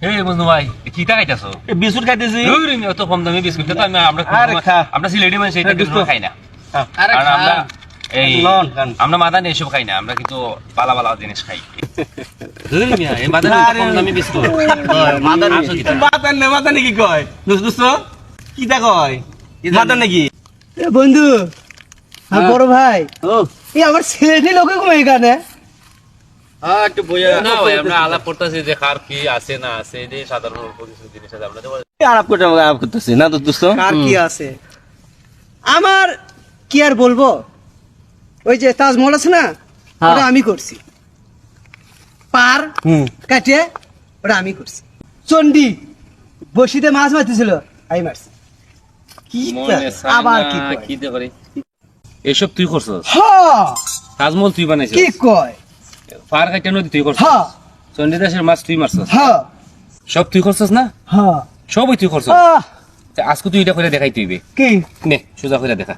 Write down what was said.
এই বন্ধু ভাই কি টাকাইতাছো বিস্কুট খাইতেছি ওরে মিয়া তো কম দামি বিস্কুট তো আমরা সিলেটি মানুষ এটা বিস্কুট খাই না আরে আর আমরা এই লন খান আমরা মাদানি এসব খাই না আমরা কিন্তু পালা পালা জিনিস খাই ওরে মিয়া এই মাদানি কম দামি বিস্কুট মাতানি কি কয় দোস্ত কি তা কয় মাতান নাকি বন্ধু বড় ভাই ও এই আমার ছেলেটি লোকে ঘুমাই এখানে একটু বইয়া না ভাই আমরা আলাপ করতেছি যে কার কি আছে না আছে এই যে সাধারণ কিছু জিনিস আছে আমরা আলাপ করতেছি না দোস্ত কার কি আছে আমার কি আর বলবো ওই যে তাজমহল আছে না ওটা আমি করছি পার কাটে ওটা আমি করছি চন্ডি বসিতে মাছ মারতেছিল আমি মারছি কি আবার কি কয়? কি দে করে এসব তুই করছস হ্যাঁ তাজমহল তুই বানাইছিস কি কয় পার কাটা নদী তুই করছস হ্যাঁ চন্ডিদাসের মাছ তুই মারছস হ্যাঁ সব তুই করছস না হ্যাঁ সবই তুই করছস আহ, আজকে তুই এটা করে দেখাই তুইবে কি নে সোজা করে দেখা